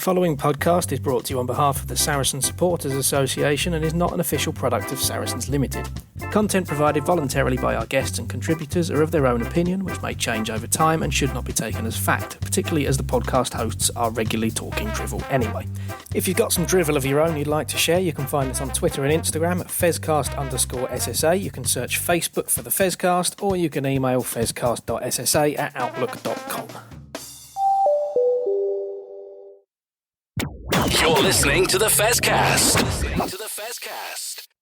following podcast is brought to you on behalf of the Saracens Supporters Association and is not an official product of Saracens Limited. Content provided voluntarily by our guests and contributors are of their own opinion, which may change over time and should not be taken as fact, particularly as the podcast hosts are regularly talking drivel anyway. If you've got some drivel of your own you'd like to share, you can find us on Twitter and Instagram at fezcast_SSA. You can search Facebook for the Fezcast, or you can email fezcast.ssa@outlook.com. You're listening to the Fezcast.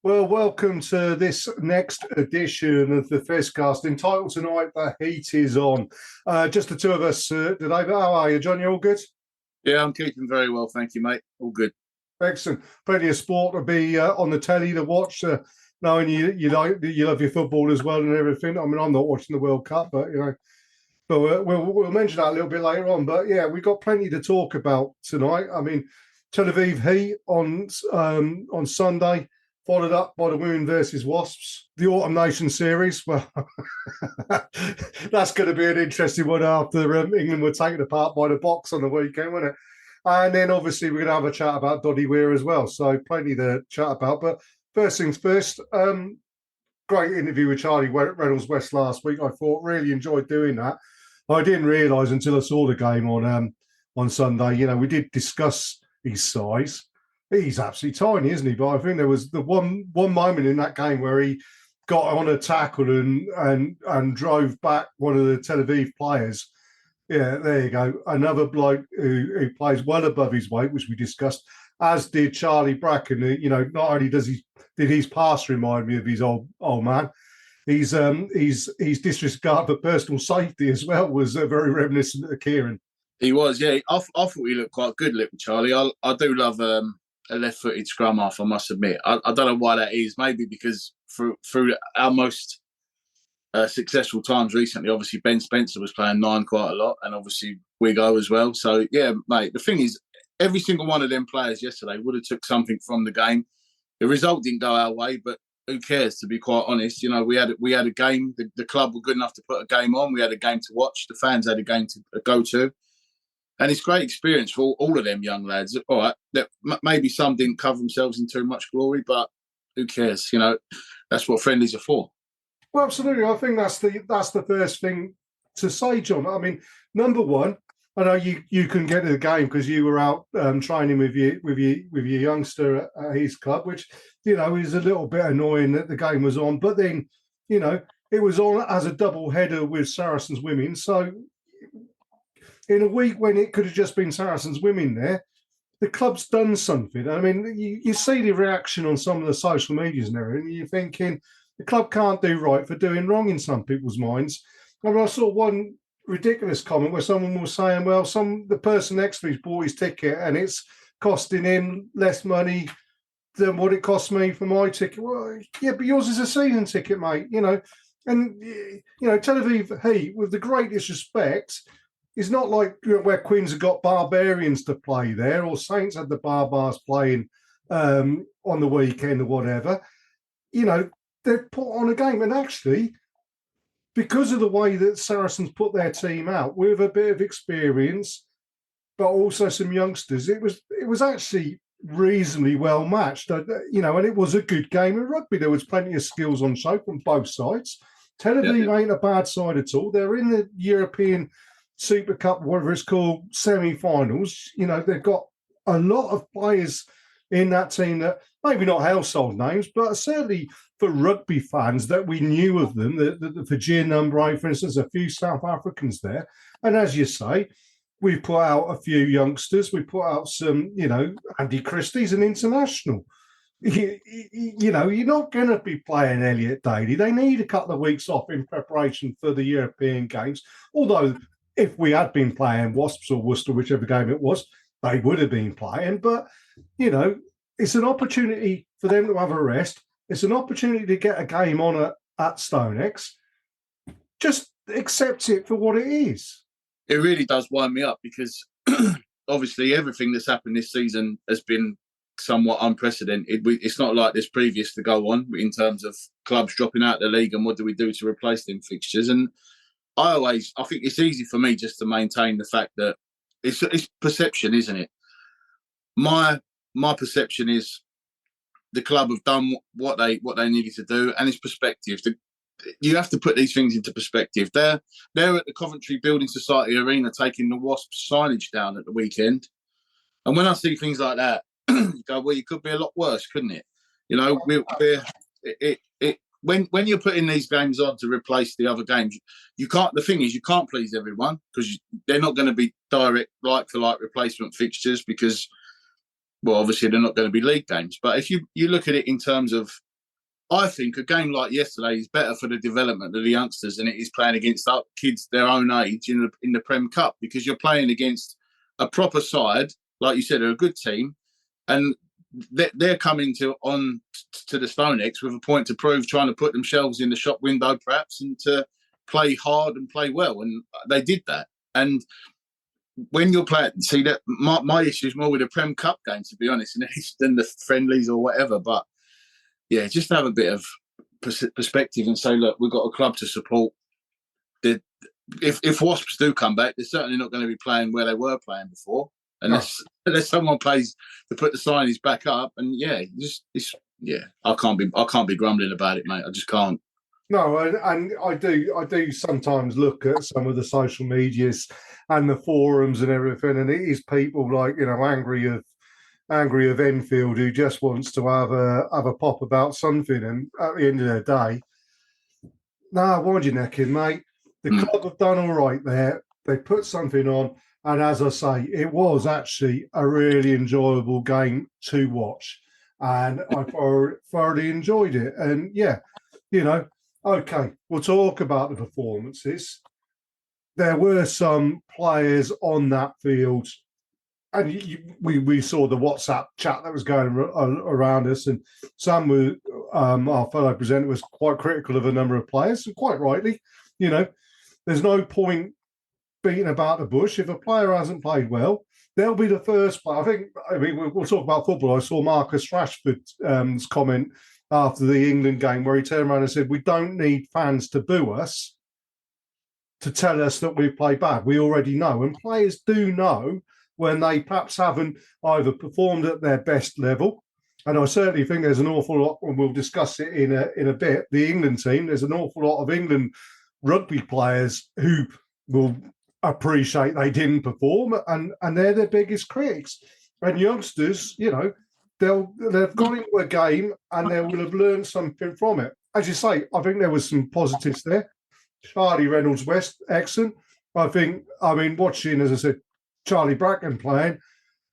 Well, welcome to this next edition of the Fezcast, entitled tonight, The Heat is On. Just the two of us today. How are you, John? You all good? Yeah, I'm keeping very well, thank you, mate. All good. Excellent. Plenty of sport to be on the telly to watch, knowing you love your football as well and everything. I mean, I'm not watching the World Cup, but, but we'll mention that a little bit later on. But, yeah, we've got plenty to talk about tonight. I mean, Tel Aviv Heat on Sunday, followed up by the Women versus Wasps. The Autumn Nation series, well, that's going to be an interesting one after England were taken apart by the Boks on the weekend, wasn't it? And then, obviously, we're going to have a chat about Doddie Weir as well, so plenty to chat about. But first things first, great interview with Charlie Reynolds West last week. I thought, really enjoyed doing that. I didn't realise until I saw the game on Sunday, we did discuss his size. He's absolutely tiny, isn't he? But I think there was the one moment in that game where he got on a tackle and drove back one of the Tel Aviv players. Yeah, there you go. Another bloke who plays well above his weight, which we discussed, as did Charlie Bracken. Not only did his pass remind me of his old man, his disregard for personal safety as well was very reminiscent of Kieran. He was, yeah. I thought he looked quite good, little Charlie. I do love a left-footed scrum half, I must admit. I don't know why that is. Maybe because through our most successful times recently, obviously Ben Spencer was playing 9 quite a lot, and obviously Wigo as well. So, yeah, mate, the thing is, every single one of them players yesterday would have took something from the game. The result didn't go our way, but who cares, to be quite honest. We had a game. The club were good enough to put a game on. We had a game to watch. The fans had a game to go to. And it's a great experience for all of them young lads. All right, maybe some didn't cover themselves in too much glory, but who cares? That's what friendlies are for. Well, absolutely. I think that's the first thing to say, John. I mean, number one, I know you couldn't get to the game because you were out training with your youngster at his club, which is a little bit annoying that the game was on. But then it was on as a double header with Saracens women, so. In a week when it could have just been Saracens women there, the club's done something. I mean, you see the reaction on some of the social medias and everything, and you're thinking the club can't do right for doing wrong in some people's minds. I mean, I saw one ridiculous comment where someone was saying, well, the person next to me's bought his ticket and it's costing him less money than what it cost me for my ticket. Well, yeah, but yours is a season ticket, mate, And, Tel Aviv Heat, with the greatest respect, it's not like where Queens have got Barbarians to play there, or Saints had the Barbars playing on the weekend or whatever. They've put on a game. And actually, because of the way that Saracens put their team out, with a bit of experience, but also some youngsters, it was actually reasonably well matched. And it was a good game of rugby. There was plenty of skills on show from both sides. Tel Aviv ain't a bad side at all. They're in the European Super Cup, whatever it's called, semi-finals. They've got a lot of players in that team that maybe not household names, but certainly for rugby fans that we knew of them. The Fijian number 8, for instance, a few South Africans there. And as you say, we've put out a few youngsters. We put out some, Andy Christie's an international. You're not going to be playing Elliot Daly. They need a couple of weeks off in preparation for the European Games, although if we had been playing Wasps or Worcester, whichever game it was, they would have been playing. But, it's an opportunity for them to have a rest. It's an opportunity to get a game on at StoneX. Just accept it for what it is. It really does wind me up because obviously everything that's happened this season has been somewhat unprecedented. It's not like there's previous to go on in terms of clubs dropping out of the league and what do we do to replace them fixtures. And I think it's easy for me just to maintain the fact that it's perception, isn't it? my perception is the club have done what they needed to do, and it's perspective. You have to put these things into perspective. They're at the Coventry Building Society Arena taking the Wasps signage down at the weekend, and when I see things like that, you go, well, it could be a lot worse, couldn't it? You know, when you're putting these games on to replace the other games, you can't. The thing is, you can't please everyone because they're not going to be direct like for like replacement fixtures because, well, obviously they're not going to be league games. But if you look at it in terms of, I think a game like yesterday is better for the development of the youngsters than it is playing against kids their own age in the Prem Cup, because you're playing against a proper side, like you said, are a good team, and they're coming to the Stonex with a point to prove, trying to put themselves in the shop window perhaps, and to play hard and play well, and they did that. And when you're playing, see that my issue is more with the Prem Cup games, to be honest, than the friendlies or whatever. But yeah, just have a bit of perspective and say, look, we've got a club to support. If Wasps do come back, they're certainly not going to be playing where they were playing before, unless someone pays to put the signings back up. And I can't be grumbling about it, mate. I just can't. No, and I do sometimes look at some of the social medias and the forums and everything, and it is people like, you know, angry of Enfield who just wants to have a pop about something, and at the end of the day, wind your neck in, mate. The club have done all right there. They put something on, and as I say, it was actually a really enjoyable game to watch, and I thoroughly enjoyed it. And yeah, you know, okay, we'll talk about the performances. There were some players on that field, and we saw the WhatsApp chat that was going around us, and some were, our fellow presenter was quite critical of a number of players, and quite rightly. You know, there's no point beating about the bush. If a player hasn't played well, they'll be the first player. I mean, we'll talk about football. I saw Marcus Rashford's comment after the England game where he turned around and said, we don't need fans to boo us to tell us that we play bad. We already know. And players do know when they perhaps haven't either performed at their best level. And I certainly think there's an awful lot, and we'll discuss it in a bit, the England team, there's an awful lot of England rugby players who will appreciate they didn't perform, and they're their biggest critics. And youngsters, you know, they've gone into a game and they will have learned something from it. As you say, I think there was some positives there. Charlie Reynolds-West, excellent. I mean, watching, as I said, Charlie Bracken playing,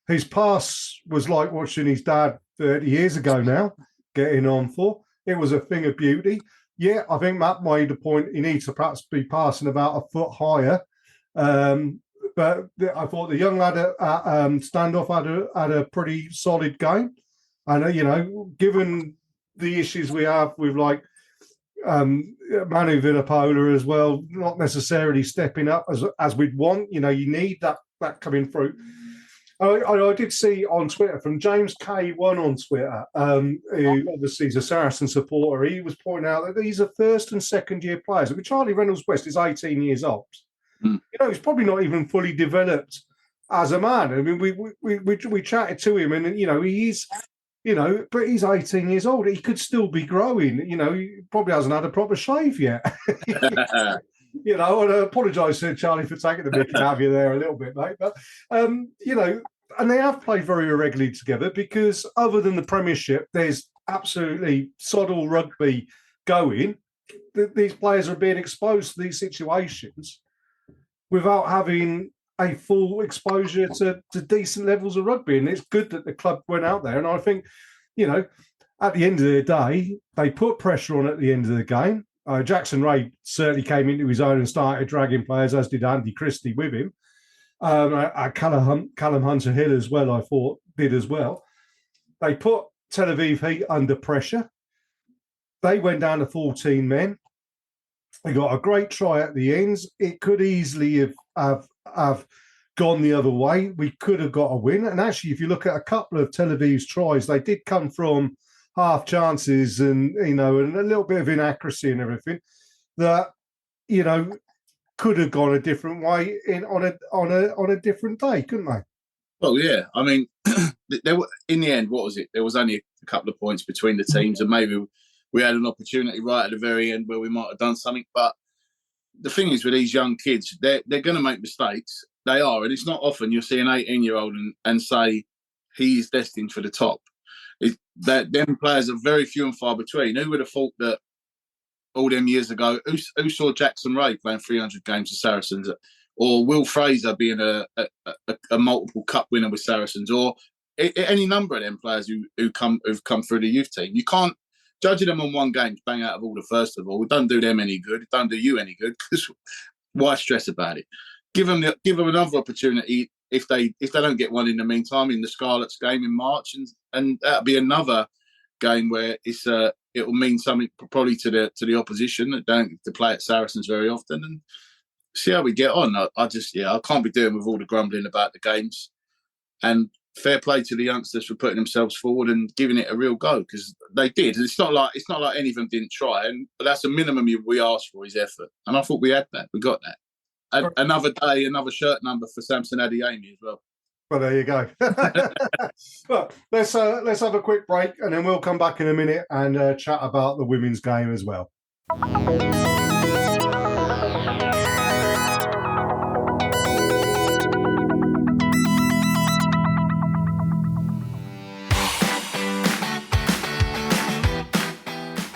his pass was like watching his dad 30 years ago now, getting on for. It was a thing of beauty. Yeah, I think Matt made the point he needs to perhaps be passing about a foot higher. But I thought the young lad at Standoff had a pretty solid game. And, you know, given the issues we have with, like, Manu Villapola as well, not necessarily stepping up as we'd want. You know, you need that coming through. I did see on Twitter from James K1 on Twitter, who obviously is a Saracen supporter. He was pointing out that these are first and second year players. I mean, Charlie Reynolds-West is 18 years old. You know, he's probably not even fully developed as a man. I mean, we chatted to him, and you know, he's, you know, but he's 18 years old. He could still be growing. You know, he probably hasn't had a proper shave yet. You know, and I apologise to Charlie for taking the mick out of you there a little bit, mate. But you know, and they have played very irregularly together because other than the Premiership, there's absolutely sod all rugby going. These players are being exposed to these situations without having a full exposure to decent levels of rugby. And it's good that the club went out there. And I think, you know, at the end of the day, they put pressure on at the end of the game. Jackson Ray certainly came into his own and started dragging players, as did Andy Christie with him. Callum Hunter-Hill as well, I thought, did as well. They put Tel Aviv Heat under pressure. They went down to 14 men. They got a great try at the ends. It could easily have gone the other way. We could have got a win. And actually, if you look at a couple of Tel Aviv's tries, they did come from half chances and, you know, and a little bit of inaccuracy and everything that, you know, could have gone a different way on a different day, couldn't they? Well, yeah. I mean, there were, in the end, what was it? There was only a couple of points between the teams, and maybe we had an opportunity right at the very end where we might have done something. But the thing is, with these young kids, they're going to make mistakes. They are, and it's not often you'll see an 18-year-old and say he is destined for the top. That them players are very few and far between. Who would have thought that all them years ago? Who saw Jackson Ray playing 300 games for Saracens, or Will Fraser being a multiple cup winner with Saracens, or any number of them players who've come through the youth team? You can't judging them on one game, bang out of order. First of all, it don't do them any good. It don't do you any good, because why stress about it? Give them another opportunity if they don't get one in the meantime in the Scarlets game in March, and that'll be another game where it will mean something probably to the opposition that don't get to play at Saracens very often, and see how we get on. I can't be doing with all the grumbling about the games, and fair play to the youngsters for putting themselves forward and giving it a real go, because they did. It's not like any of them didn't try, but that's the minimum we asked for, is effort, and I thought we had that. We got that. Another day, another shirt number for Samson Adeyemi as well. Well, there you go. Well, let's have a quick break, and then we'll come back in a minute and chat about the women's game as well.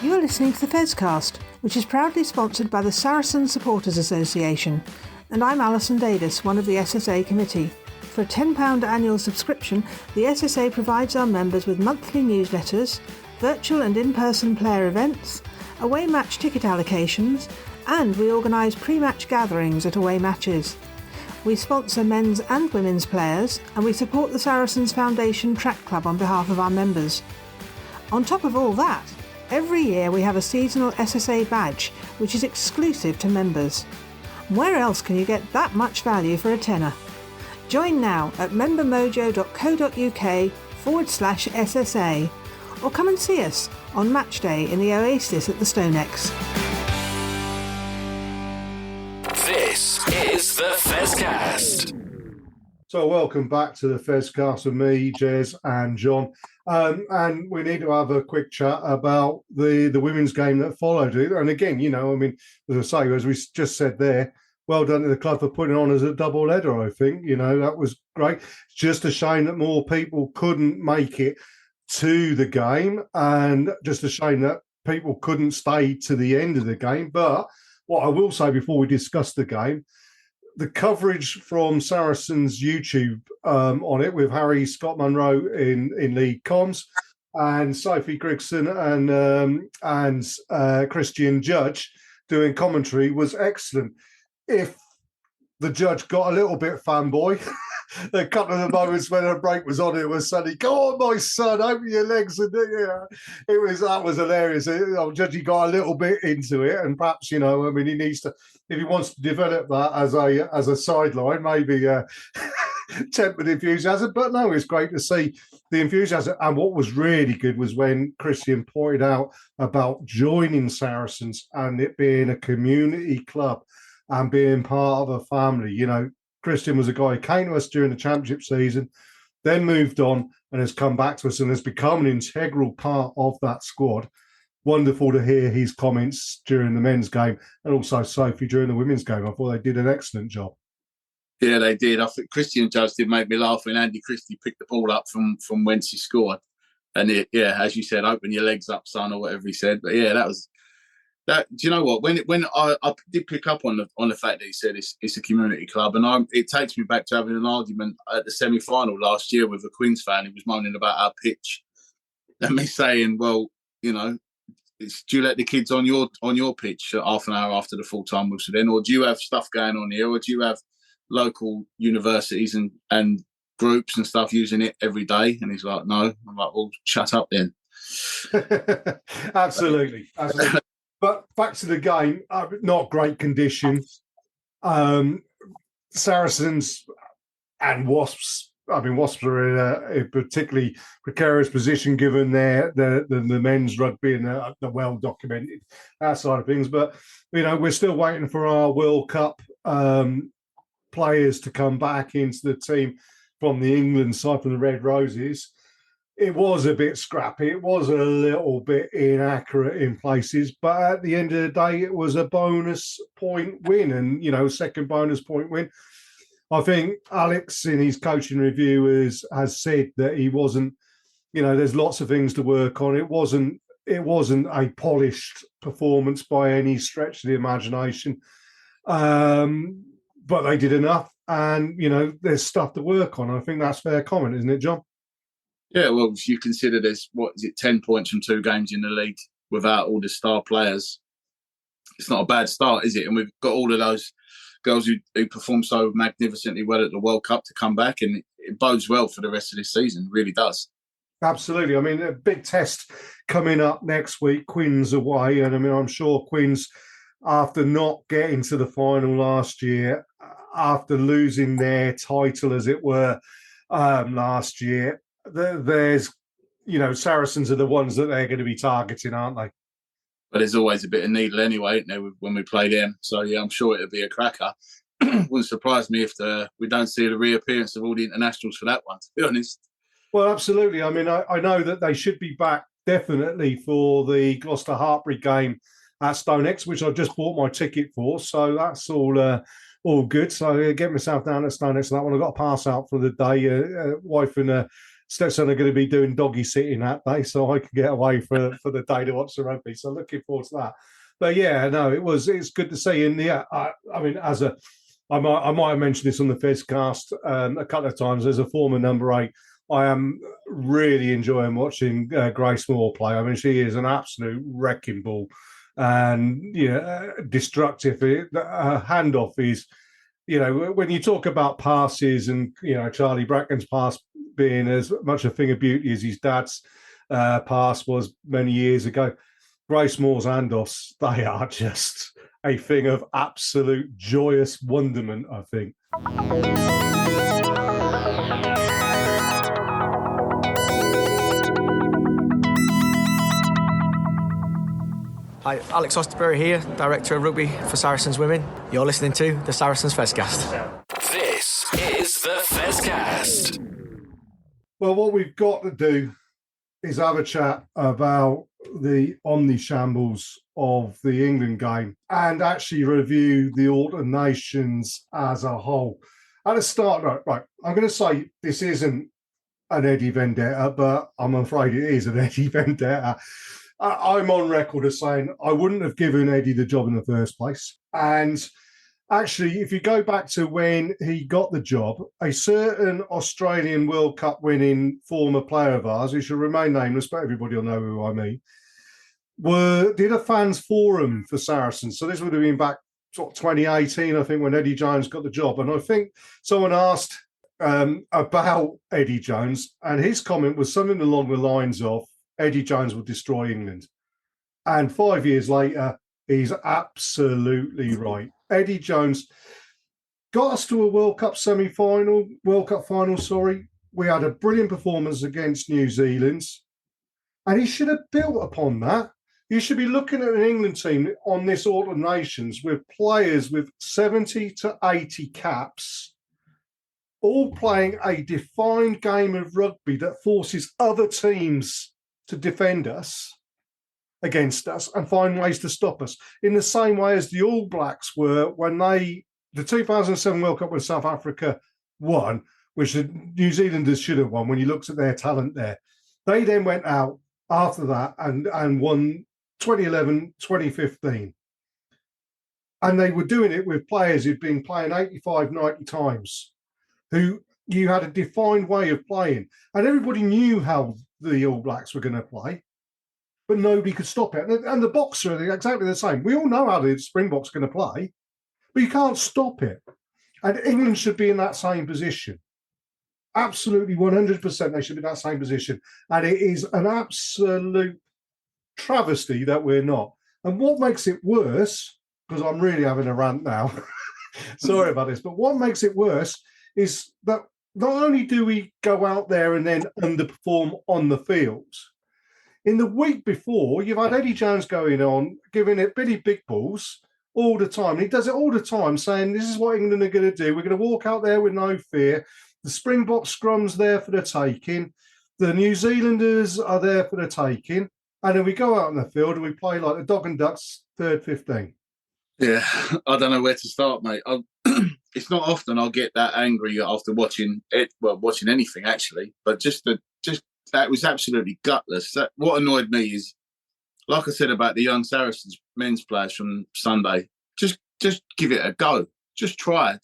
You are listening to the Fezcast, which is proudly sponsored by the Saracen Supporters Association, and I'm Alison Davis, one of the SSA committee. For a £10 annual subscription, the SSA provides our members with monthly newsletters, virtual and in-person player events, away match ticket allocations, and we organise pre-match gatherings at away matches. We sponsor men's and women's players, and we support the Saracens Foundation Track Club on behalf of our members. On top of all that, every year we have a seasonal SSA badge, which is exclusive to members. Where else can you get that much value for a tenner? Join now at membermojo.co.uk/SSA, or come and see us on match day in the Oasis at the Stonex. This is the Fezcast. So welcome back to the Fezcast with me, Jez and Jon. And we need to have a quick chat about the women's game that followed it. And again, as I say, as we just said there, well done to the club for putting it on as a double header, I think. That was great. It's just a shame that more people couldn't make it to the game, and just a shame that people couldn't stay to the end of the game. But what I will say before we discuss the game, the coverage from Saracens YouTube on it, with Harry Scott Munro in lead comms, and Sophie Grigson and Christian Judge doing commentary, was excellent. If the judge got a little bit fanboy, a couple of the moments when the break was on, it was sunny. Go on, my son, open your legs, and that was hilarious. Judge got a little bit into it, and perhaps he needs to, if he wants to develop that as a sideline, maybe temper the enthusiasm. But no, it's great to see the enthusiasm. And what was really good was when Christian pointed out about joining Saracens and it being a community club and being part of a family. Christian was a guy who came to us during the championship season, then moved on and has come back to us and has become an integral part of that squad. Wonderful to hear his comments during the men's game, and also Sophie during the women's game. I thought they did an excellent job. Yeah, they did. I think Christian Judge did make me laugh when Andy Christie picked the ball up from whence he scored. And as you said, open your legs up, son, or whatever he said. But yeah, that was... Do you know what? When I did pick up on the fact that he said it's a community club, and it takes me back to having an argument at the semi-final last year with a Queens fan who was moaning about our pitch, and me saying, well, do you let the kids on your pitch half an hour after the full-time whistle then, or do you have stuff going on here, or do you have local universities and groups and stuff using it every day? And he's like, no. I'm like, well, shut up then. Absolutely. But back to the game, not great conditions. Saracens and Wasps. I mean, Wasps are in a particularly precarious position given the men's rugby and the well-documented that side of things. But, we're still waiting for our World Cup players to come back into the team from the England side, from the Red Roses, it was a bit scrappy. It was a little bit inaccurate in places, but at the end of the day, it was a bonus point win, and second bonus point win. I think Alex, in his coaching review, has said that he wasn't. There's lots of things to work on. It wasn't a polished performance by any stretch of the imagination, but they did enough, and there's stuff to work on. I think that's fair comment, isn't it, John? Yeah, well, if you consider there's 10 points from 2 games in the league without all the star players, it's not a bad start, is it? And we've got all of those girls who performed so magnificently well at the World Cup to come back, and it bodes well for the rest of this season. It really does. Absolutely. I mean, a big test coming up next week. Quins away, and I'm sure Quins, after not getting to the final last year, after losing their title, as it were, last year, there's, Saracens are the ones that they're going to be targeting, aren't they? But there's always a bit of needle anyway, isn't there, when we play them. So, yeah, I'm sure it'll be a cracker. Wouldn't surprise me if we don't see the reappearance of all the internationals for that one, to be honest. Well, absolutely. I mean, I know that they should be back definitely for the Gloucester-Hartpury game at StoneX, which I've just bought my ticket for. So that's all good. So get myself down at StoneX for that one. I've got a pass out for the day. Wife and stepson are going to be doing doggy sitting that day, so I can get away for the day to watch the rugby. So looking forward to that. But yeah, no, it's good to see. And yeah, I mean, I might have mentioned this on the Fezcast a couple of times. As a former number 8, I am really enjoying watching Grace Moore play. I mean, she is an absolute wrecking ball and destructive. Her handoff is, when you talk about passes and, Charlie Bracken's pass being as much a thing of beauty as his dad's pass was many years ago, Grace Moore's handoffs, they are just a thing of absolute joyous wonderment, I think. Hi, Alex Osterbury here, Director of Rugby for Saracens Women. You're listening to the Saracens Fezcast. This is the Fezcast. Well, what we've got to do is have a chat about the omni-shambles of the England game and actually review the alternations as a whole. At the start, right, I'm going to say this isn't an Eddie vendetta, but I'm afraid it is an Eddie vendetta. I'm on record as saying I wouldn't have given Eddie the job in the first place. And actually, if you go back to when he got the job, a certain Australian World Cup winning former player of ours, who should remain nameless, but everybody will know who I mean, did a fans forum for Saracens. So this would have been back 2018, I think, when Eddie Jones got the job. And I think someone asked about Eddie Jones, and his comment was something along the lines of, Eddie Jones will destroy England. And 5 years later, he's absolutely right. Eddie Jones got us to a World Cup final. We had a brilliant performance against New Zealand. And he should have built upon that. You should be looking at an England team on this Autumn of Nations with players with 70 to 80 caps, all playing a defined game of rugby that forces other teams to defend us against us and find ways to stop us, in the same way as the All Blacks were when the 2007 World Cup when South Africa won, which the New Zealanders should have won when you looked at their talent there. They then went out after that and won 2011, 2015. And they were doing it with players who'd been playing 85, 90 times, who you had a defined way of playing. And everybody knew how the All Blacks were going to play, but nobody could stop it. And the Boks are exactly the same. We all know how the Springboks are going to play, but you can't stop it. And England should be in that same position. Absolutely 100% they should be in that same position. And it is an absolute travesty that we're not. And what makes it worse, because I'm really having a rant now, sorry about this, but what makes it worse is that not only do we go out there and then underperform on the field, in the week before, you've had Eddie Jones going on, giving it Billy Big Balls all the time. And he does it all the time, saying, this is what England are going to do. We're going to walk out there with no fear. The Springbok scrum's there for the taking. The New Zealanders are there for the taking. And then we go out on the field and we play like the Dog and Ducks, third 15. Yeah, I don't know where to start, mate. It's not often I'll get that angry after watching it. Well, watching anything actually, but just that was absolutely gutless. What annoyed me is, like I said about the young Saracens men's players from Sunday, just give it a go. Just try.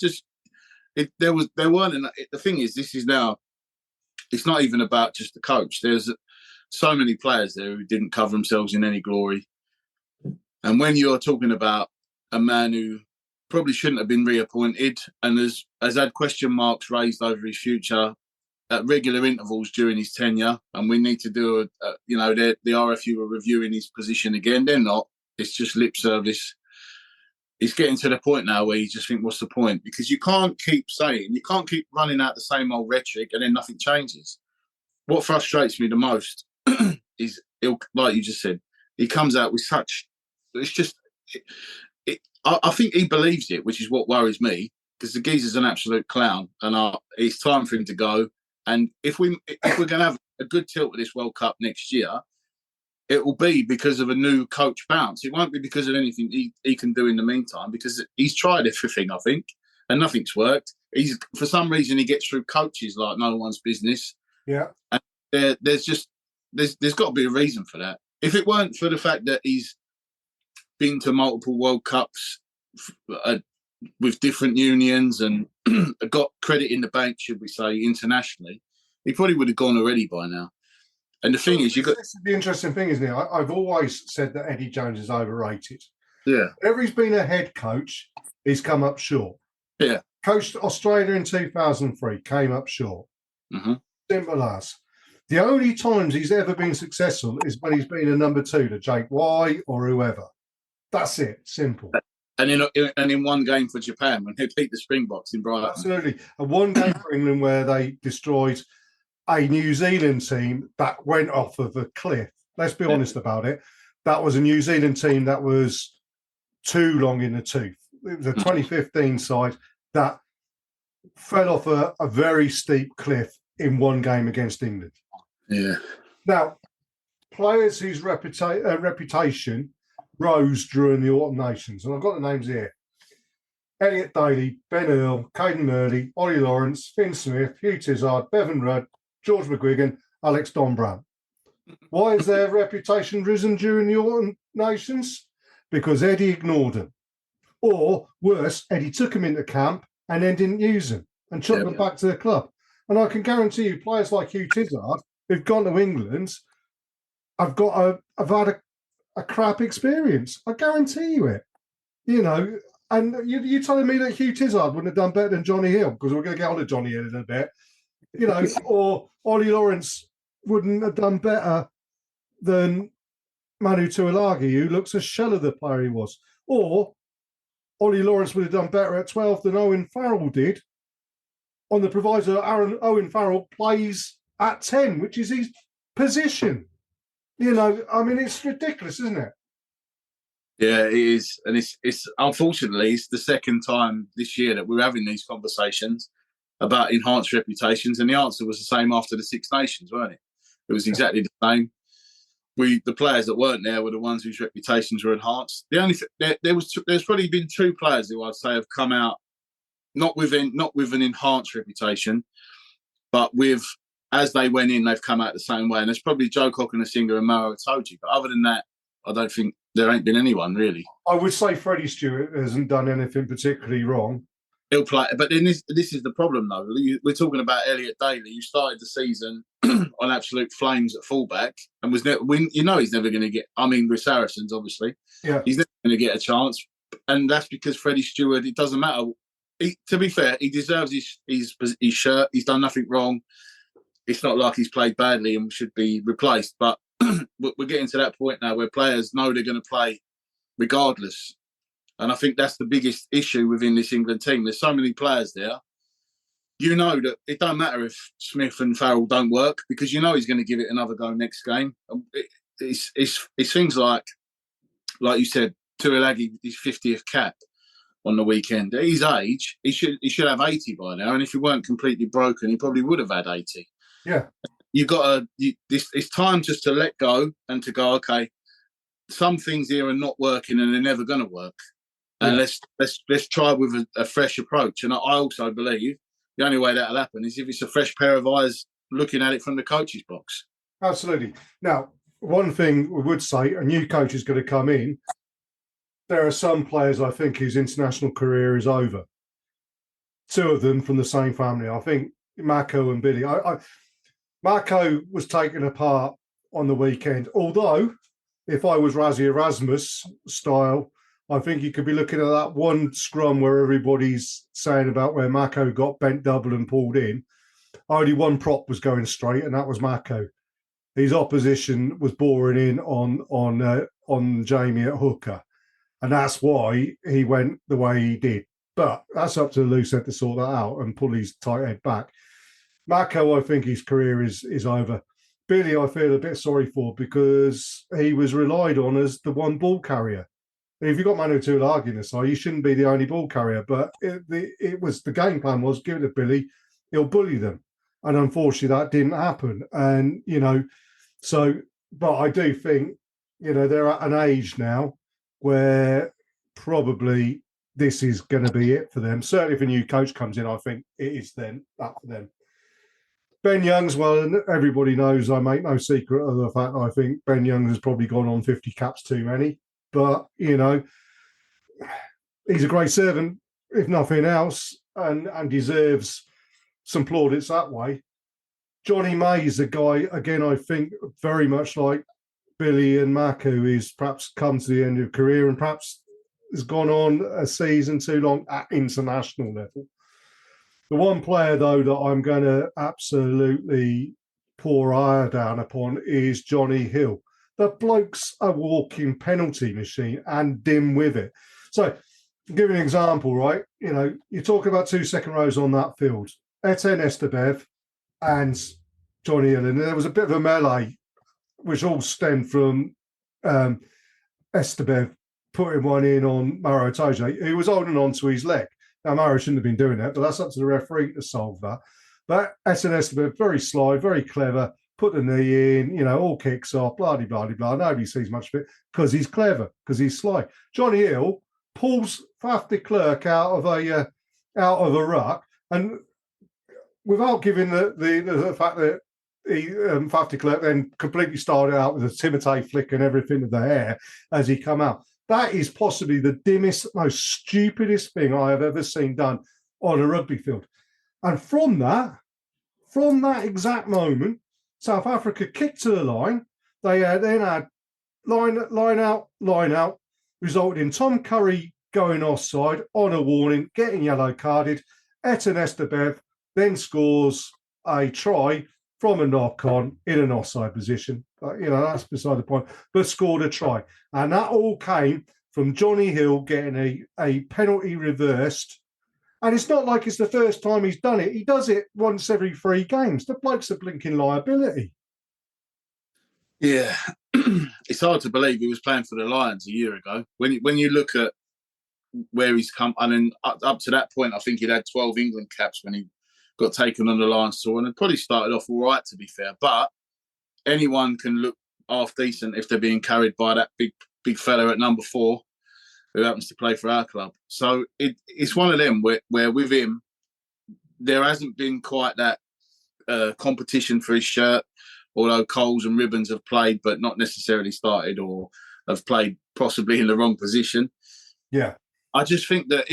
There weren't enough. The thing is, this is now. It's not even about just the coach. There's so many players there who didn't cover themselves in any glory. And when you're talking about a man who probably shouldn't have been reappointed and has had question marks raised over his future at regular intervals during his tenure, and we need to do the RFU are reviewing his position again. They're not. It's just lip service. It's getting to the point now where you just think, what's the point? Because you can't keep running out the same old rhetoric and then nothing changes. What frustrates me the most is, like you just said, he comes out with such. It's just. I think he believes it, which is what worries me, because the geezer's an absolute clown, and it's time for him to go. And if we're going to have a good tilt with this World Cup next year, it will be because of a new coach bounce. It won't be because of anything he can do in the meantime, because he's tried everything, I think, and nothing's worked. For some reason, he gets through coaches like no one's business. Yeah, and there's got to be a reason for that. If it weren't for the fact that he's been to multiple World Cups with different unions and got credit in the bank, should we say, internationally, he probably would have gone already by now. And the thing is, the interesting thing, isn't it? I've always said that Eddie Jones is overrated. Yeah. Whenever he's been a head coach, he's come up short. Yeah. Coached Australia in 2003, came up short. Mm-hmm. Simple as. The only times he's ever been successful is when he's been a number two to Jake White or whoever. That's it. Simple. And in one game for Japan when they beat the Springboks in Brighton. Absolutely. And one game for England where they destroyed a New Zealand team that went off of a cliff. Let's be honest about it. That was a New Zealand team that was too long in the tooth. It was a 2015 side that fell off a very steep cliff in one game against England. Yeah. Now, players whose reputation rose during the Autumn Nations, and I've got the names here: Elliot Daly, Ben Earl, Caden Murley, Ollie Lawrence, Finn Smith, Hugh Tizard, Bevan Rudd, George McGuigan, Alex Donbran. Why has their reputation risen during the Autumn Nations? Because Eddie ignored them. Or worse, Eddie took them into camp and then didn't use them and chucked them back to the club. And I can guarantee you, players like Hugh Tizard who've gone to England have had a crap experience. I guarantee you it. You know, and you're telling me that Hugh Tizard wouldn't have done better than Johnny Hill, because we're going to get on to Johnny Hill in a bit. You know, or Ollie Lawrence wouldn't have done better than Manu Tuilagi, who looks a shell of the player he was. Or Ollie Lawrence would have done better at 12 than Owen Farrell did, on the proviso that Owen Farrell plays at 10, which is his position. You know, I mean, it's ridiculous, isn't it? Yeah, it is. And it's unfortunately, it's the second time this year that we're having these conversations about enhanced reputations. And the answer was the same after the Six Nations, weren't it? It was exactly the same. The players that weren't there were the ones whose reputations were enhanced. The only there's probably been two players who I'd say have come out not with an enhanced reputation, but with, as they went in, they've come out the same way. And there's probably Joe Cokanasiga and Maro Itoje. But other than that, I don't think there ain't been anyone really. I would say Freddie Stewart hasn't done anything particularly wrong. He'll play, but then this is the problem though. We're talking about Elliot Daly, who started the season on absolute flames at fullback, and he's never going to get. I mean, with Saracens, obviously, he's never going to get a chance, and that's because Freddie Stewart. It doesn't matter. To be fair, he deserves his shirt. He's done nothing wrong. It's not like he's played badly and should be replaced. But we're getting to that point now where players know they're going to play regardless. And I think that's the biggest issue within this England team. There's so many players there. You know that it don't matter if Smith and Farrell don't work, because you know he's going to give it another go next game. It's things like you said, Tuilagi, his 50th cap. on the weekend. At his age, he should have 80 by now, and if he weren't completely broken, he probably would have had 80. Yeah. It's time just to let go and to go, okay, some things here are not working and they're never going to work. And let's try with a fresh approach. And I also believe the only way that'll happen is if it's a fresh pair of eyes looking at it from the coach's box. Absolutely. Now, one thing we would say, a new coach is going to come in. There are some players, I think, whose international career is over. Two of them from the same family. I think Mako and Billy. Mako was taken apart on the weekend. Although, if I was Razzie Erasmus style, I think you could be looking at that one scrum where everybody's saying about where Mako got bent double and pulled in. Only one prop was going straight, and that was Mako. His opposition was boring in on Jamie at hooker, and that's why he went the way he did. But that's up to the loose head to sort that out and pull his tight head back. Mako, I think his career is over. Billy, I feel a bit sorry for because he was relied on as the one ball carrier. If you've got Manu Tuilagi in the side, you shouldn't be the only ball carrier. But it was the game plan was give it to Billy, he'll bully them. And unfortunately, that didn't happen. And, but I do think, they're at an age now where probably this is going to be it for them. Certainly if a new coach comes in, I think it is then that for them. Ben Youngs, well, everybody knows I make no secret of the fact that I think Ben Youngs has probably gone on 50 caps too many. But, he's a great servant, if nothing else, and deserves some plaudits that way. Johnny May is a guy, again, I think very much like Billy and Mako, who's perhaps come to the end of career and perhaps has gone on a season too long at international level. The one player, though, that I'm going to absolutely pour ire down upon is Johnny Hill. The bloke's a walking penalty machine and dim with it. So, to give you an example, right? You're talking about 2 second rows on that field. Etienne Estebev and Johnny Hill. And there was a bit of a melee, which all stemmed from Estebev putting one in on Maro Itoje, who was holding on to his leg. Now, Maro shouldn't have been doing that, but that's up to the referee to solve that. But Etienne Estebev, very sly, very clever, put the knee in, all kicks off, blah-de-blah-de-blah. Nobody sees much of it because he's clever, because he's sly. Johnny Hill pulls Faf de Klerk out of a ruck, and without giving the fact that Faf de Klerk then completely started out with a Timotei flick and everything of the hair as he come out. That is possibly the dimmest, most stupidest thing I have ever seen done on a rugby field. And from that exact moment, South Africa kicked to the line. They then had line out, resulted in Tom Curry going offside on a warning, getting yellow carded. Etienne Estebev then scores a try from a knock-on in an offside position. But, that's beside the point. But scored a try. And that all came from Johnny Hill getting a penalty reversed. And it's not like it's the first time he's done it. He does it once every 3 games. The bloke's a blinking liability. Yeah. It's hard to believe he was playing for the Lions a year ago. When you look at where he's come, and then up to that point, I think he'd had 12 England caps when he got taken on the Lions tour, and it probably started off all right, to be fair. But anyone can look half decent if they're being carried by that big fella at number 4 who happens to play for our club. So it's one of them where with him, there hasn't been quite that competition for his shirt, although Coles and Ribbons have played but not necessarily started or have played possibly in the wrong position. Yeah. I just think that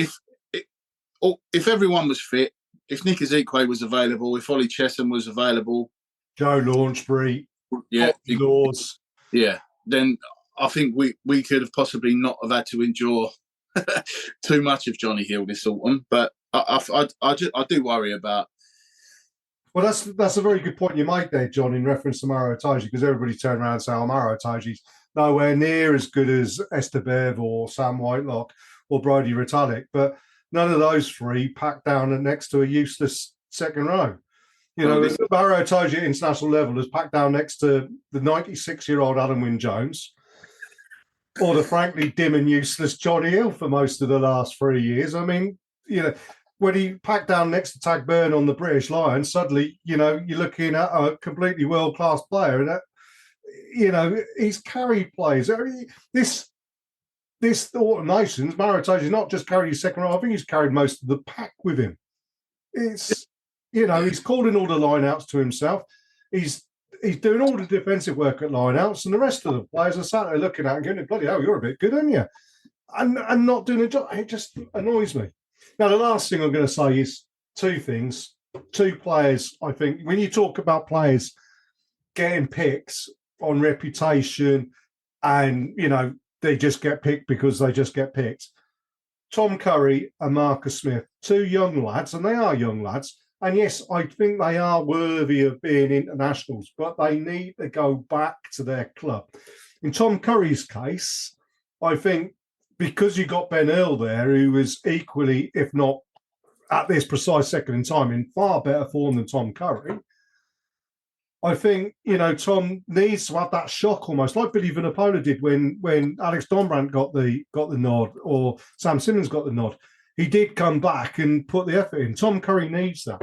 if everyone was fit, if Nick Ezekwe was available, if Ollie Chesham was available, Joe Launchbury, Laws, then I think we could have possibly not have had to endure too much of Johnny Hill this autumn. But I do worry about. Well, that's a very good point you made there, John, in reference to Maro Itoje, because everybody turned around and said, Maro Itoje's nowhere near as good as Estebev or Sam Whitelock or Brodie Retallick, but none of those 3 packed down next to a useless second row. Maro Itoje at international level is packed down next to the 96-year-old Adam Wynne-Jones, or the frankly dim and useless Johnny Hill for most of the last 3 years. I mean, when he packed down next to Tag Byrne on the British Lions, suddenly, you're looking at a completely world-class player. And, he's carried players. This Nations, Maritage's not just carried his second row, I think he's carried most of the pack with him. It's, he's calling all the line-outs to himself. He's doing all the defensive work at line-outs, and the rest of the players are sat there looking at him going, bloody hell, you're a bit good, aren't you? And not doing a job. It just annoys me. Now, the last thing I'm going to say is two things. Two players, I think, when you talk about players getting picks on reputation and, they just get picked because they just get picked. Tom Curry and Marcus Smith, two young lads, and they are young lads. And yes, I think they are worthy of being internationals, but they need to go back to their club. In Tom Curry's case, I think because you got Ben Earl there, who was equally, if not at this precise second in time, in far better form than Tom Curry, I think, Tom needs to have that shock almost, like Billy Vunipola did when Alex Donbrandt got the nod, or Sam Simmons got the nod. He did come back and put the effort in. Tom Curry needs that.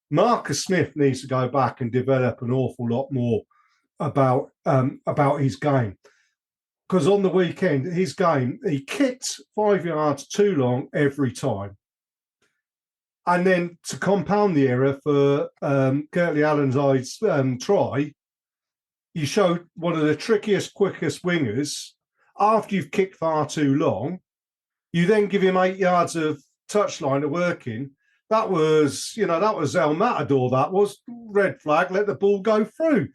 Marcus Smith needs to go back and develop an awful lot more about his game. Because on the weekend, his game, he kicked 5 yards too long every time. And then to compound the error for Curtly Allen's try, you showed one of the trickiest, quickest wingers. After you've kicked far too long, you then give him 8 yards of touchline to work in. That was El Matador. That was red flag. Let the ball go through.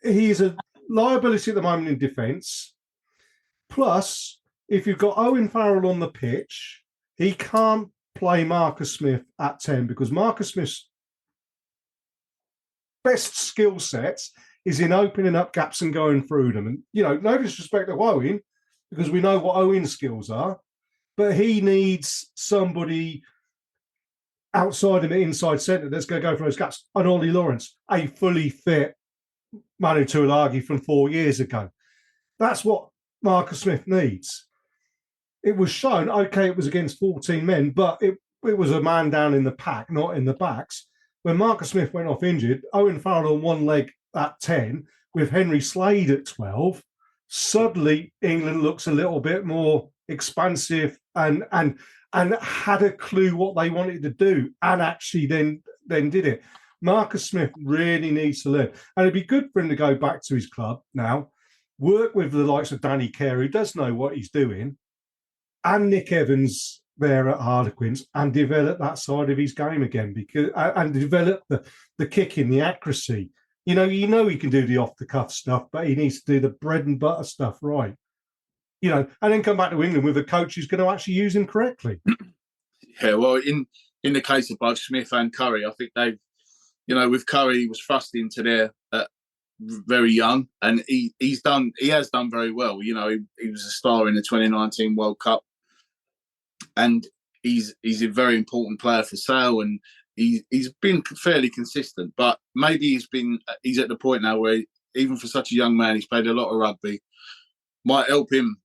He's a liability at the moment in defence. Plus, if you've got Owen Farrell on the pitch, he can't play Marcus Smith at 10 because Marcus Smith's best skill sets is in opening up gaps and going through them. And, no disrespect to Owen, because we know what Owen's skills are, but he needs somebody outside him at inside centre that's going to go for those gaps. And Ollie Lawrence, a fully fit Manu Tuilagi from 4 years ago. That's what Marcus Smith needs. It was shown, okay, it was against 14 men, but it was a man down in the pack, not in the backs. When Marcus Smith went off injured, Owen Farrell on one leg at 10, with Henry Slade at 12, suddenly England looks a little bit more expansive and had a clue what they wanted to do and actually then did it. Marcus Smith really needs to learn. And it'd be good for him to go back to his club now, work with the likes of Danny Kerr, who does know what he's doing, and Nick Evans there at Harlequins, and develop that side of his game again, and develop the kicking, the accuracy. He can do the off-the-cuff stuff, but he needs to do the bread and butter stuff right. And then come back to England with a coach who's going to actually use him correctly. Yeah, well, in the case of both Smith and Curry, I think they've, with Curry, he was thrust into there very young, and he has done very well. He was a star in the 2019 World Cup, and he's a very important player for Sale, and he's been fairly consistent. But maybe he's at the point now where even for such a young man, he's played a lot of rugby, might help him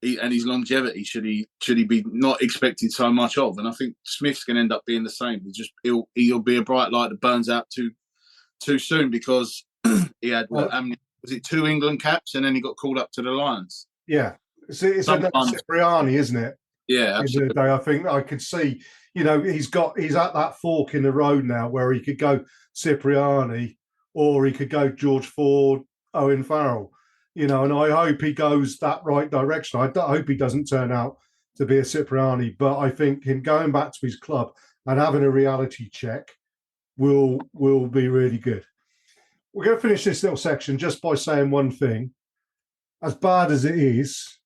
and his longevity should he be not expected so much of. And I think Smith's going to end up being the same. He'll be a bright light that burns out too soon, because he had was it 2 England caps, and then he got called up to the Lions. Yeah, it's another Cipriani, isn't it? Yeah, absolutely. I think I could see, he's at that fork in the road now where he could go Cipriani or he could go George Ford, Owen Farrell, and I hope he goes that right direction. I hope he doesn't turn out to be a Cipriani, but I think him going back to his club and having a reality check will be really good. We're going to finish this little section just by saying one thing. As bad as it is,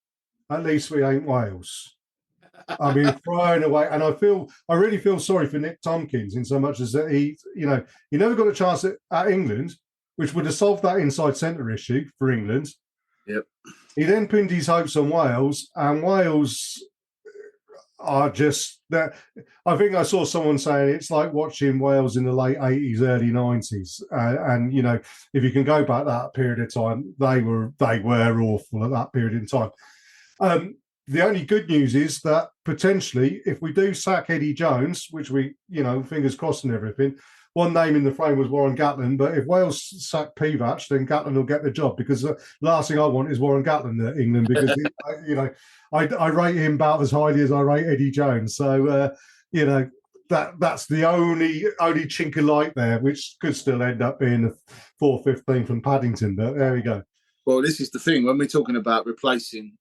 at least we ain't Wales. I mean, thrown away, and I really feel sorry for Nick Tompkins in so much as that he never got a chance at England, which would have solved that inside centre issue for England. Yep. He then pinned his hopes on Wales, and Wales, are just that. I think I saw someone saying it's like watching Wales in the late 80s, early 90s. And, you know, if you can go back that period of time, they were awful at that period in time. The only good news is that potentially, if we do sack Eddie Jones, which we, you know, fingers crossed and everything, one name in the frame was Warren Gatland. But if Wales sack Pivac, then Gatland will get the job, because the last thing I want is Warren Gatland at England, because, you know, I rate him about as highly as I rate Eddie Jones. So, you know, that's the only chink of light there, which could still end up being the 4-15 from Paddington. But there we go. Well, this is the thing. When we're talking about replacing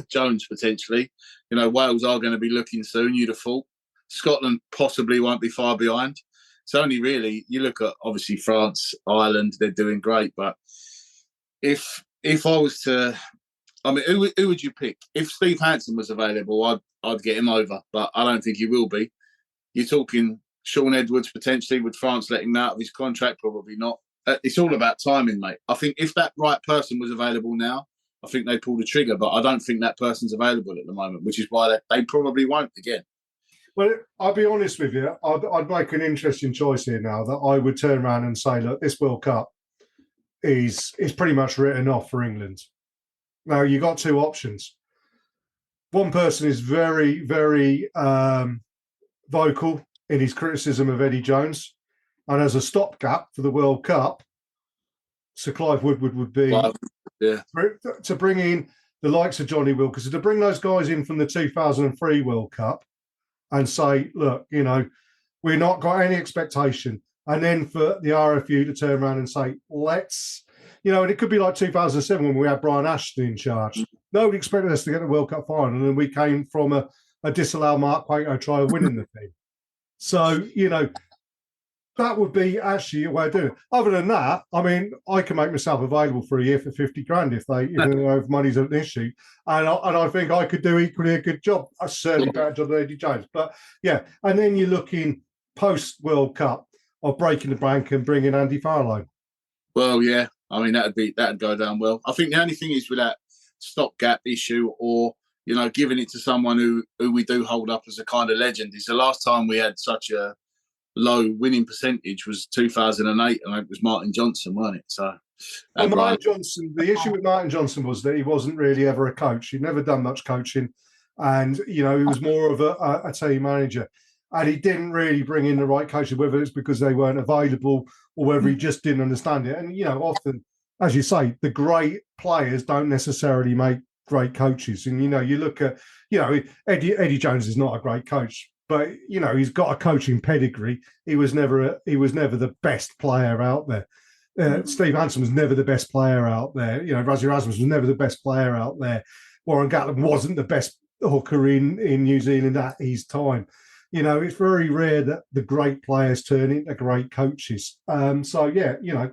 Jones potentially, you know, Wales are going to be looking soon, you'd have thought. Scotland possibly won't be far behind. It's only really, you look at obviously France, Ireland, they're doing great. But if I was to, I mean, who would you pick? If Steve Hansen was available, I'd get him over, but I don't think he will be. You're talking Sean Edwards potentially, with France letting him out of his contract, probably not. It's all about timing, mate. I think if that right person was available now, I think they'd pull the trigger, but I don't think that person's available at the moment, which is why they probably won't again. Well, I'll be honest with you. I'd make an interesting choice here now, that I would turn around and say, look, this World Cup is pretty much written off for England. Now, you've got two options. One person is very, very vocal in his criticism of Eddie Jones. And as a stopgap for the World Cup, Sir Clive Woodward would be to bring in the likes of Johnny Wilkinson, to bring those guys in from the 2003 World Cup and say, look, you know, we're not got any expectation. And then for the RFU to turn around and say, let's, you know, and it could be like 2007 when we had Brian Ashton in charge. Nobody expected us to get the World Cup final, and then we came from a disallowed Mark Waito try of winning the thing. So, you know, that would be actually a way of doing it. Other than that, I mean, I can make myself available for a year for 50 grand if money's an issue. And I think I could do equally a good job. I certainly better job than Eddie Jones. But yeah, and then you're looking post-World Cup of breaking the bank and bringing Andy Farlow. Well, yeah. I mean, that'd go down well. I think the only thing is with that stopgap issue, or, you know, giving it to someone who we do hold up as a kind of legend, is the last time we had such a low winning percentage was 2008, and it was Martin Johnson, wasn't it? So, Martin Johnson. The issue with Martin Johnson was that he wasn't really ever a coach. He'd never done much coaching, and you know, he was more of a team manager, and he didn't really bring in the right coaches, whether it's because they weren't available or whether he just didn't understand it. And you know, often, as you say, the great players don't necessarily make great coaches. And you know, you look at, you know, Eddie Jones is not a great coach, but you know, he's got a coaching pedigree. He was never the best player out there. Steve Hansen was never the best player out there. You know, Rassie Erasmus was never the best player out there. Warren Gatland wasn't the best hooker in New Zealand at his time. You know, it's very rare that the great players turn into great coaches. So yeah, you know,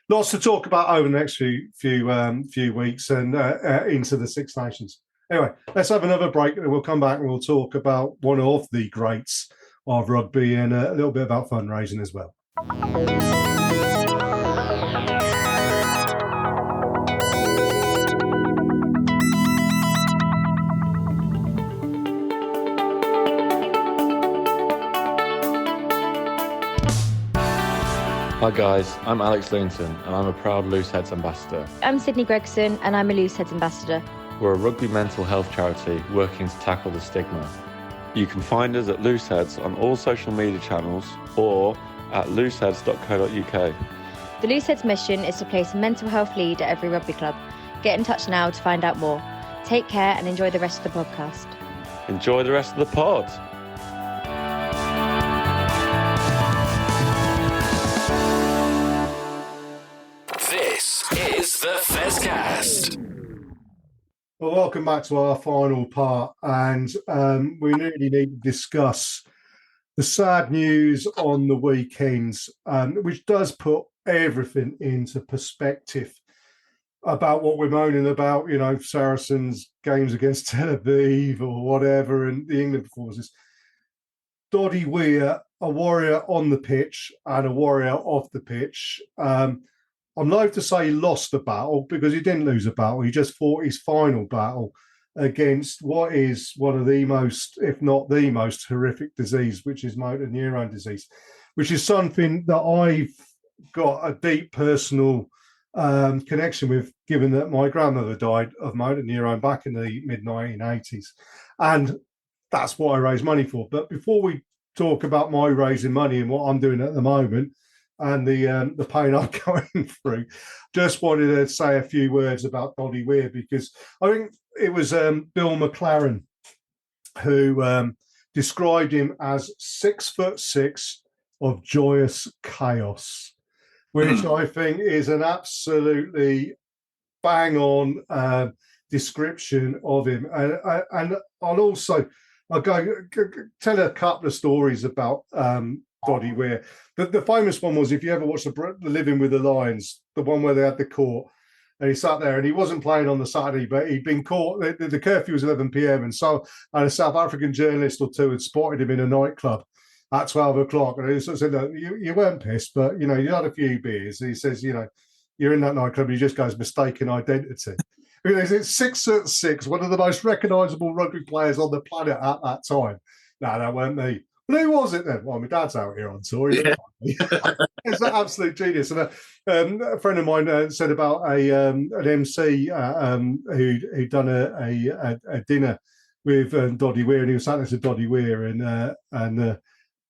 lots to talk about over the next few weeks and into the Six Nations. Anyway, let's have another break and we'll come back and we'll talk about one of the greats of rugby and a little bit about fundraising as well. Hi guys, I'm Alex Linton and I'm a proud Looseheads ambassador. I'm Sydney Gregson and I'm a Looseheads ambassador. We're a rugby mental health charity working to tackle the stigma. You can find us at Looseheads on all social media channels or at looseheads.co.uk. The Looseheads mission is to place a mental health lead at every rugby club. Get in touch now to find out more. Take care and enjoy the rest of the podcast. Enjoy the rest of the pod. This is the Fezcast. Well, welcome back to our final part, and we really need to discuss the sad news on the weekends, which does put everything into perspective about what we're moaning about, you know, Saracens games against Tel Aviv or whatever, and the England performances. Doddie Weir, a warrior on the pitch and a warrior off the pitch. I'm loath to say he lost the battle because he didn't lose a battle. He just fought his final battle. against what is one of the most, if not the most horrific disease, which is motor neurone disease, which is something that I've got a deep personal connection with, given that my grandmother died of motor neurone back in the mid-1980s. And that's what I raise money for. But before we talk about my raising money and what I'm doing at the moment and the pain I'm going through, just wanted to say a few words about Doddie Weir, because I think it was Bill McLaren who described him as 6'6" of joyous chaos, which I think is an absolutely bang on description of him. And I'll go tell a couple of stories about Doddie Weir. The famous one was, if you ever watched the Living with the Lions, the one where they had the court, and he sat there and he wasn't playing on the Saturday, but he'd been caught. The curfew was 11 p.m. and a South African journalist or two had spotted him in a nightclub at 12 o'clock. And he sort of said, "Look, you weren't pissed, but, you had a few beers." And he says, "You're in that nightclub." He just goes, "Mistaken identity." I mean, it's 6'6", one of the most recognisable rugby players on the planet at that time. No, that weren't me. Well, who was it then? Well, my dad's out here on tour. It's an absolute genius. And a friend of mine said about an MC who'd done a dinner with Doddie Weir, and he was sat next to Doddie Weir, and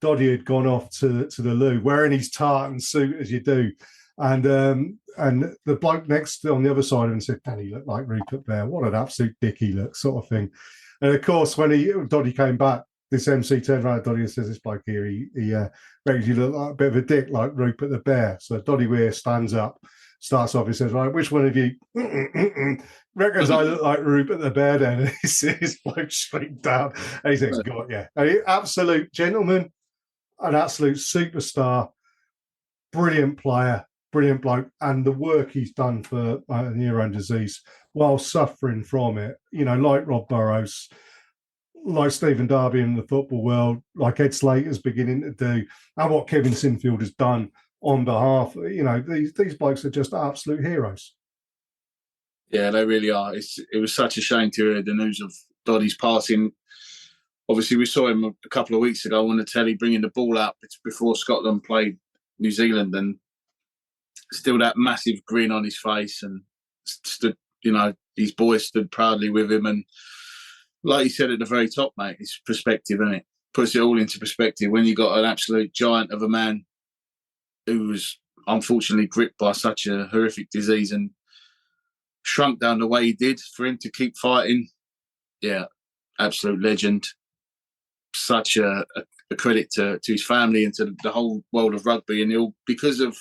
Doddie had gone off to the loo wearing his tartan suit, as you do. And the bloke next on the other side of him said, "Danny, look like Rupert Bear. What an absolute dick he looks," sort of thing. And of course, when Doddie came back, this MC turned around to Doddie and says, "This bloke here, he reckons you look like a bit of a dick, like Rupert the Bear." So Doddie Weir stands up, starts off, he says, "Right, which one of you reckons I look like Rupert the Bear then?" And he sees this bloke straight down, and he says, "God, yeah." Absolute gentleman, an absolute superstar, brilliant player, brilliant bloke, and the work he's done for neurone disease while suffering from it, like Rob Burrows, like Stephen Darby in the football world, like Ed Slater's beginning to do, and what Kevin Sinfield has done on behalf. These blokes are just absolute heroes. Yeah, they really are. It was such a shame to hear the news of Doddie's passing. Obviously, we saw him a couple of weeks ago on the telly bringing the ball out before Scotland played New Zealand, and still that massive grin on his face, and stood, these boys stood proudly with him. And like you said at the very top, mate, it's perspective, isn't it? Puts it all into perspective when you got an absolute giant of a man who was unfortunately gripped by such a horrific disease and shrunk down the way he did. For him to keep fighting, yeah, absolute legend. Such a credit to his family and to the whole world of rugby, and he'll because of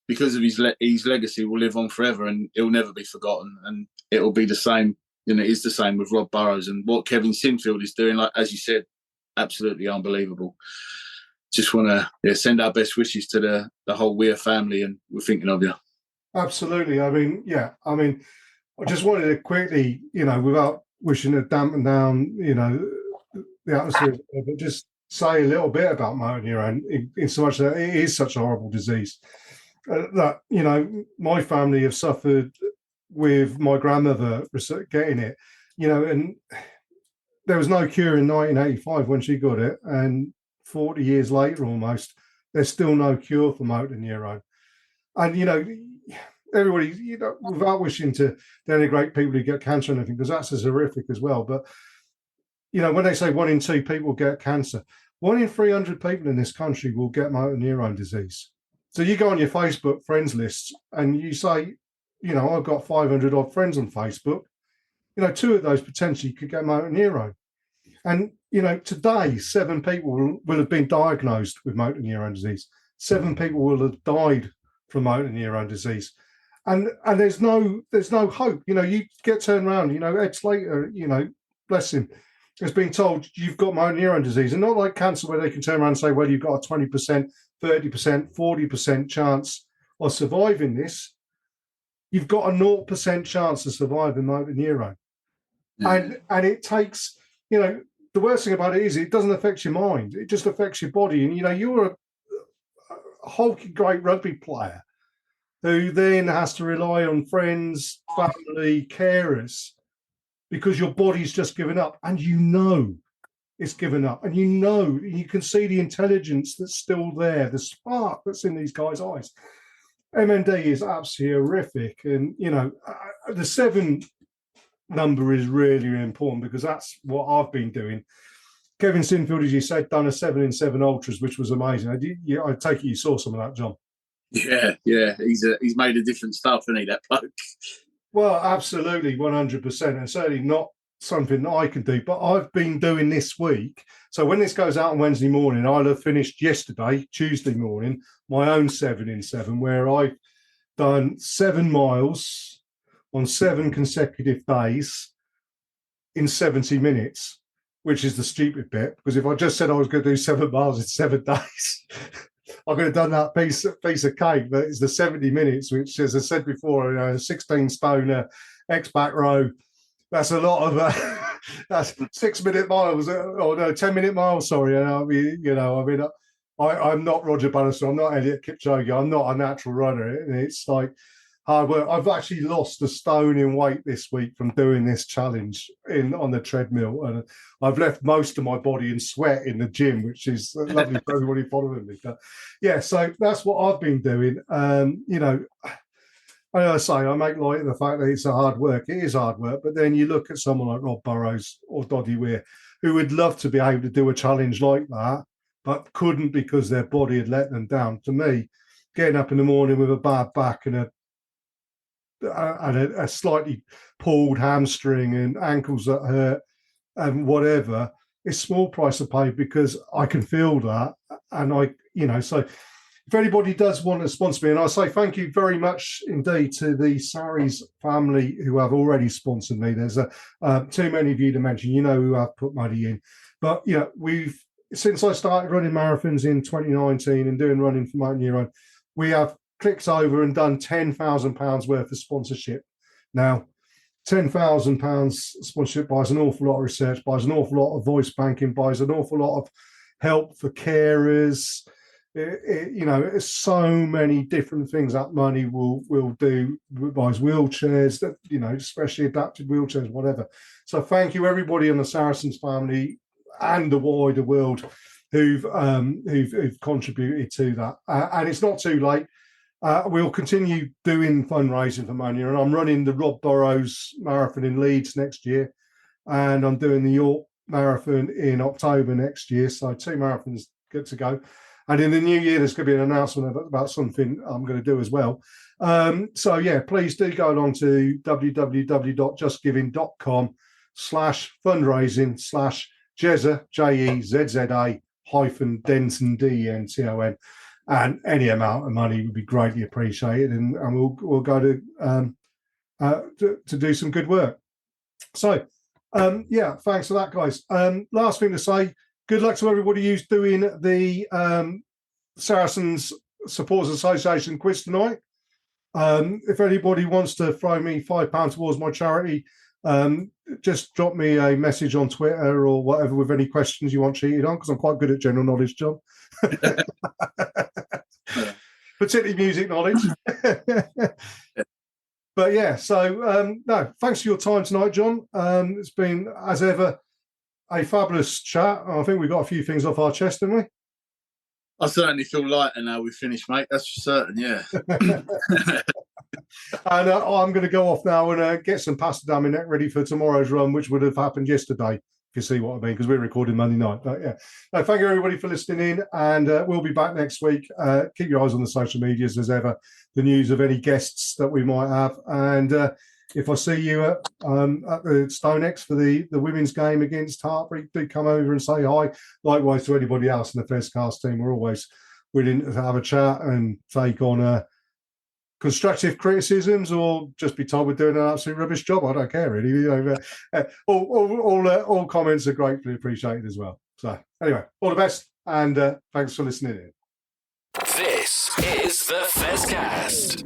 his legacy will live on forever, and he'll never be forgotten. And it'll be the same. It is the same with Rob Burrows, and what Kevin Sinfield is doing. Like as you said, absolutely unbelievable. Just want to send our best wishes to the whole Weir family, and we're thinking of you. Absolutely. I just wanted to quickly, without wishing to dampen down, the atmosphere, but just say a little bit about motor neurone in so much that it is such a horrible disease that, my family have suffered with my grandmother getting it, and there was no cure in 1985 when she got it, and 40 years later almost, there's still no cure for motor neurone. And, everybody, without wishing to denigrate people who get cancer or anything, because that's as horrific as well, but when they say 1 in 2 people get cancer, 1 in 300 people in this country will get motor neurone disease. So you go on your Facebook friends list and you say, I've got 500 odd friends on Facebook. 2 of those potentially could get motor neurone. And, today, 7 people will have been diagnosed with motor neurone disease. 7 people will have died from motor neurone disease. And there's no hope. You get turned around, Ed Slater, bless him, has been told you've got motor neurone disease, and not like cancer where they can turn around and say, well, you've got a 20%, 30%, 40% chance of surviving this. You've got a 0% chance of surviving motor neurone. And it takes, the worst thing about it is it doesn't affect your mind. It just affects your body. And, you're a hulking great rugby player who then has to rely on friends, family, carers because your body's just given up, and it's given up, and you can see the intelligence that's still there, the spark that's in these guys' eyes. MND is absolutely horrific, and the 7 number is really, really important, because that's what I've been doing. Kevin Sinfield, as you said, done a 7 in 7 ultras, which was amazing. I take it you saw some of that, John. Yeah, he's made a different stuff, hasn't he, that bloke? Well, absolutely, 100%, and certainly not something that I can do. But I've been doing this week. So when this goes out on Wednesday morning, I'll have finished yesterday, Tuesday morning, my own 7 in 7, where I've done 7 miles on 7 consecutive days in 70 minutes, which is the stupid bit, because if I just said I was going to do 7 miles in 7 days, I could have done that piece of cake. But it's the 70 minutes, which, as I said before, 16 stone X-back row. That's a lot of that's 6-minute miles, or no, 10-minute miles. Sorry, I'm not Roger Bannister. I'm not Elliot Kipchoge. I'm not a natural runner. It's like hard work. I've actually lost 1 stone in weight this week from doing this challenge on the treadmill, and I've left most of my body in sweat in the gym, which is lovely for everybody following me. But yeah, so that's what I've been doing. I say, I make light of the fact that it's a hard work. It is hard work, but then you look at someone like Rob Burrows or Doddie Weir, who would love to be able to do a challenge like that, but couldn't because their body had let them down. To me, getting up in the morning with a bad back and a slightly pulled hamstring and ankles that hurt and whatever, it's small price to pay, because I can feel that. And so if anybody does want to sponsor me, and I say thank you very much indeed to the Saris family who have already sponsored me. There's too many of you to mention, who have put money in. But since I started running marathons in 2019 and doing running for Motor Neurone, we have clicked over and done £10,000 worth of sponsorship. Now, £10,000 sponsorship buys an awful lot of research, buys an awful lot of voice banking, buys an awful lot of help for carers. It's so many different things that money will do. It buys wheelchairs, that especially adapted wheelchairs, whatever. So thank you everybody in the Saracens family and the wider world who've contributed to that. And it's not too late. We'll continue doing fundraising for Motor Neurone, and I'm running the Rob Burrows Marathon in Leeds next year, and I'm doing the York Marathon in October next year. So 2 marathons good to go. And in the new year, there's going to be an announcement about something I'm going to do as well. So yeah, please do go along to www.justgiving.com/fundraising/Jezza, JEZZA -Denton, and any amount of money would be greatly appreciated, and we'll go to do some good work. So thanks for that, guys. Last thing to say, good luck to everybody who's doing the Saracens Supporters Association quiz tonight. If anybody wants to throw me £5 towards my charity, just drop me a message on Twitter or whatever with any questions you want cheated on, because I'm quite good at general knowledge, John. Particularly music knowledge. But yeah, so no, thanks for your time tonight, John. It's been, as ever, a fabulous chat. I think we've got a few things off our chest, haven't we? I certainly feel lighter now we've finished, mate. That's for certain, yeah. And I'm going to go off now and get some pasta down my neck ready for tomorrow's run, which would have happened yesterday, if you see what I mean, because we're recording Monday night. But yeah, no, thank you everybody for listening in, and we'll be back next week. Keep your eyes on the social medias as ever, the news of any guests that we might have. And if I see you at the StoneX for the women's game against Hartbury, do come over and say hi. Likewise to anybody else in the Fezcast team. We're always willing to have a chat and take on constructive criticisms, or just be told we're doing an absolute rubbish job. I don't care really. All comments are gratefully appreciated as well. So anyway, all the best, and thanks for listening in. This is the Fezcast.